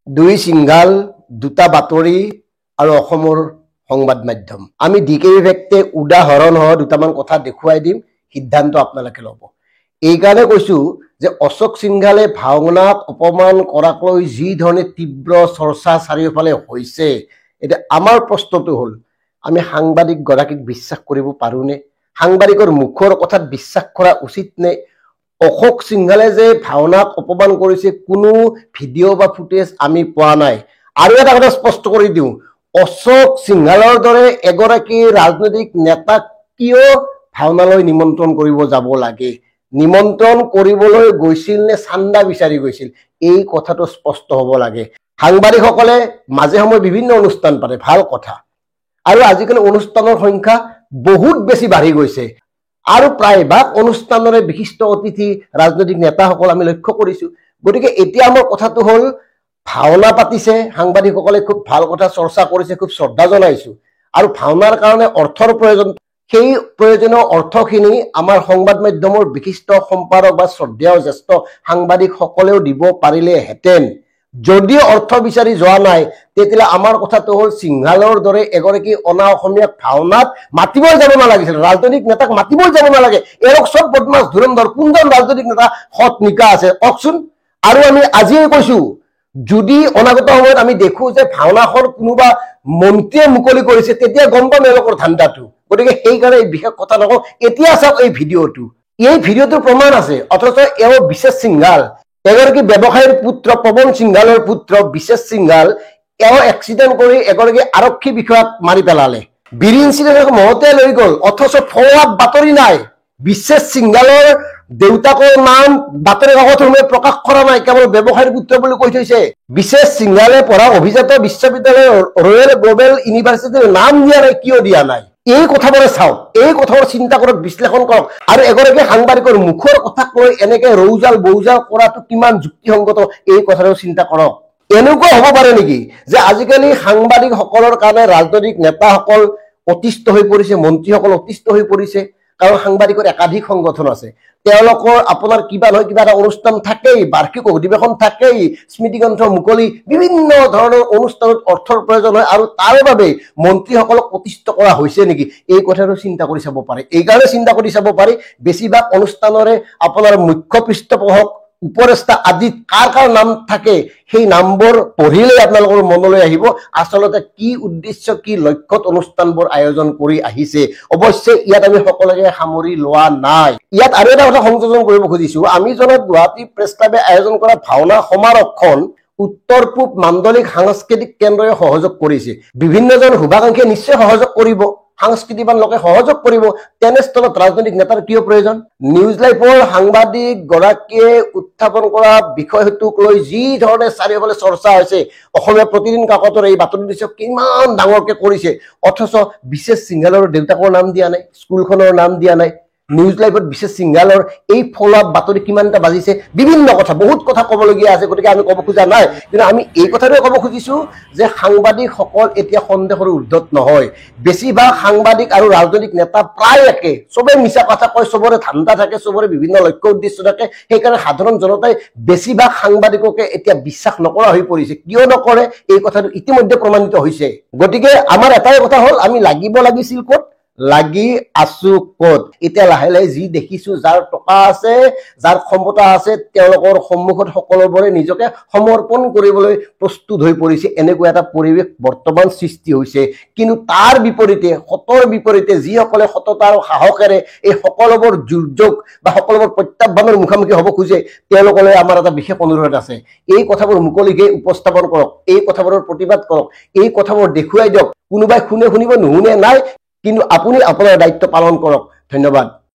দুই সিংগাল দুটা বাতৰি আৰু অসমৰ সংবাদ মাধ্যম আমি ডিকে বিভেক্টে উদাহৰণ হ দুটামান কথা দেখুৱাই দিম সিদ্ধান্ত আপোনালোকে ল'ব এই কাৰণে কৈছো যে অশোক সিংঘালে ভাওনাক অপমান কৰাক লৈ যি ধৰণে তীব্ৰ চৰ্চা চাৰিওফালে হৈছে এটা আমাৰ প্ৰশ্নটো হ'ল আমি সাংবাদিক গৰাকীক বিশ্বাস কৰিব পাৰোনে সাংবাদিকৰ মুখৰ কথাত বিশ্বাস কৰা উচিত নে অশোক সিংঘালে যে ভাওনাক অপমান কৰিছে কোনো ভিডিঅ' বা ফুটেজ আমি পোৱা নাই আৰু এটা কথা স্পষ্ট কৰি দিওঁ অশোক সিংঘালৰ দৰে এগৰাকী ৰাজনৈতিক নেতাক কিয় ভাওনালৈ নিমন্ত্ৰণ কৰিব যাব লাগে নিমন্ত্ৰণ কৰিবলৈ গৈছিল নে চান্দা বিচাৰি গৈছিল এই কথাটো স্পষ্ট হ'ব লাগে সাংবাদিকসকলে মাজে সময়ে বিভিন্ন অনুষ্ঠান পাতে ভাল কথা আৰু আজিকালি অনুষ্ঠানৰ সংখ্যা বহুত বেছি বাঢ়ি গৈছে আৰু প্ৰায়ভাগ অনুষ্ঠানৰে বিশিষ্ট অতিথি ৰাজনৈতিক নেতাসকল আমি লক্ষ্য কৰিছো গতিকে এতিয়া আমাৰ কথাটো হ'ল ভাওনা পাতিছে সাংবাদিকসকলে খুব ভাল কথা চৰ্চা কৰিছে খুব শ্ৰদ্ধা জনাইছো আৰু ভাওনাৰ কাৰণে অৰ্থৰ প্ৰয়োজন সেই প্ৰয়োজনীয় অৰ্থখিনি আমাৰ সংবাদ মাধ্যমৰ বিশিষ্ট সম্পাদক বা শ্ৰদ্ধেয় জ্যেষ্ঠ সাংবাদিকসকলেও দিব পাৰিলে হেতেন যদি অৰ্থ বিচাৰি যোৱা নাই তেতিয়ালে আমাৰ কথাটো হ'ল সিংঘালৰ দৰে এগৰাকী অনা অসমীয়া ভাওনাত মাতিবই যাব নালাগিছিল ৰাজনৈতিক নেতাক মাতিবই যাব নালাগে এৰক সব বদমাছ ধুৰন্ধৰ কোনজন ৰাজনৈতিক নেতা হত নিকা আছে কওকচোন আৰু আমি আজিয়ে কৈছো যদি অনাগত সময়ত আমি দেখো যে ভাওনাখন কোনোবা মন্ত্ৰীয়ে মুকলি কৰিছে তেতিয়া গম পাম এওঁলোকৰ ধান্দাটো গতিকে সেইকাৰণে এই বিশেষ কথা নকওঁ এতিয়া চাওক এই ভিডিঅ'টোৰ প্ৰমাণ আছে অথচ এওঁ বিশেষ সিংঘাল এগৰাকী ব্যৱসায়ীৰ পুত্ৰ পৱন সিংঘালৰ পুত্ৰ বিশেষ সিংঘাল এওঁ এক্সিডেণ্ট কৰি এগৰাকী আৰক্ষী বিষয়াক মাৰি পেলালে বিৰি ইনচিডেণ্ট মহতে লৈ গ'ল অথচ ফলোআপ বাতৰি নাই বিশেষ সিংঘালৰ দেউতাকৰ নাম বাতৰি কাকতসমূহে প্ৰকাশ কৰা নাই কেৱল ব্যৱসায়ীৰ পুত্ৰ বুলি কৈ থৈছে বিশেষ সিংঘালে পঢ়া অভিজাত বিশ্ববিদ্যালয় ৰয়েল গ্লোবেল ইউনিভাৰ্চিটিৰ নাম দিয়া নাই কিয় দিয়া নাই এই কথাবোৰে চাওক এই কথাবোৰ চিন্তা কৰক বিশ্লেষণ কৰক আৰু এগৰাকী সাংবাদিকৰ মুখৰ কথাক লৈ এনেকে ৰৌজাল বৌজাল কৰাটো কিমান যুক্তিসংগত এই কথাটো চিন্তা কৰক এনেকুৱা হ'ব পাৰে নেকি যে আজিকালি সাংবাদিকসকলৰ কাৰণে ৰাজনৈতিক নেতাসকল অতিষ্ঠ হৈ পৰিছে মন্ত্ৰীসকল অতিষ্ঠ হৈ পৰিছে কাৰণ সাংবাদিকৰ একাধিক সংগঠন আছে তেওঁলোকৰ আপোনাৰ কিবা নহয় কিবা এটা অনুষ্ঠান থাকেই বাৰ্ষিক অধিৱেশন থাকেই স্মৃতিগ্ৰন্থ মুকলি বিভিন্ন ধৰণৰ অনুষ্ঠানত অৰ্থৰ প্ৰয়োজন হয় আৰু তাৰ বাবে মন্ত্ৰীসকলক অতিষ্ঠ কৰা হৈছে নেকি এই কথাটো চিন্তা কৰি চাব পাৰে এই কাৰণে চিন্তা কৰি চাব পাৰি বেছিভাগ অনুষ্ঠানৰে আপোনাৰ মুখ্য পৃষ্ঠপোষক উপৰেষ্টা আদি কাৰ নাম থাকে সেই নামবোৰ পঢ়িলে আপোনালোকৰ মনলৈ আহিব আসলতে কি উদ্দেশ্য কি লক্ষ্যত অনুষ্ঠানবোৰ আয়োজন কৰি আহিছে অৱশ্যে ইয়াত আমি সকলোকে সামৰি লোৱা নাই ইয়াত আৰু এটা কথা সংযোজন কৰিব খুজিছো আমি জনাত গুৱাহাটী প্ৰেছ ক্লাবে আয়োজন কৰা ভাওনা সমাৰোহখন উত্তৰ পূব মাণ্ডলিক সাংস্কৃতিক কেন্দ্ৰই সহযোগ কৰিছে বিভিন্নজন শুভাকাংক্ষীয়ে নিশ্চয় সহযোগ কৰিব সাংস্কৃতিবান লোকে সহযোগ কৰিব তেনেস্থলত ৰাজনৈতিক নেতাৰ কিয় প্ৰয়োজন নিউজ লাইভৰ সাংবাদিক গৰাকীয়ে উত্থাপন কৰা বিষয়টোক লৈ যি ধৰণে চাৰিওফালে চৰ্চা হৈছে অসমীয়া প্ৰতিদিন কাকতৰ এই বাতৰি দৃশ্য কিমান ডাঙৰকে কৰিছে অথচ বিশেষ সিংঘালৰ দেউতাকৰ নাম দিয়া নাই স্কুলখনৰ নাম দিয়া নাই নিউজ লাইভত বিশেষ সিংঘালৰ এই ফলোআপ বাতৰি কিমানটা বাজিছে বিভিন্ন কথা বহুত কথা ক'বলগীয়া আছে গতিকে আমি ক'ব খোজা নাই কিন্তু আমি এই কথাটোৱে ক'ব খুজিছো যে সাংবাদিকসকল এতিয়া সন্দেহৰ ঊৰ্ধত নহয় বেছিভাগ সাংবাদিক আৰু ৰাজনৈতিক নেতা প্ৰায় একে চবে মিছা কথা কয় চবৰে ধান্দা থাকে চবৰে বিভিন্ন লক্ষ্য উদ্দেশ্য থাকে সেইকাৰণে সাধাৰণ জনতাই বেছিভাগ সাংবাদিককে এতিয়া বিশ্বাস নকৰা হৈ পৰিছে কিয় নকৰে এই কথাটো ইতিমধ্যে প্ৰমাণিত হৈছে গতিকে আমাৰ এটাই কথা হ'ল আমি লাগিব লাগিছিল ক'ত লাগি আছো ক'ত এতিয়া লাহে লাহে যি দেখিছো যাৰ টকা আছে যাৰ ক্ষমতা আছে তেওঁলোকৰ সন্মুখত সকলোবোৰে নিজকে সমৰ্পণ কৰিবলৈ প্ৰস্তুত হৈ পৰিছে এনেকুৱা এটা পৰিৱেশ বৰ্তমান সৃষ্টি হৈছে কিন্তু তাৰ বিপৰীতে সতৰ বিপৰীতে যিসকলে সততা আৰু সাহসেৰে এই সকলোবোৰ দুৰ্যোগ বা সকলোবোৰ প্ৰত্যাহ্বানৰ মুখামুখি হ'ব খোজে তেওঁলোকলৈ আমাৰ এটা বিশেষ অনুৰোধ আছে এই কথাবোৰ মুকলিকৈ উপস্থাপন কৰক এই কথাবোৰৰ প্ৰতিবাদ কৰক এই কথাবোৰ দেখুৱাই দিয়ক কোনোবাই শুনিব নুশুনে নাই কিন্তু আপুনি আপোনাৰ দায়িত্ব পালন কৰক ধন্যবাদ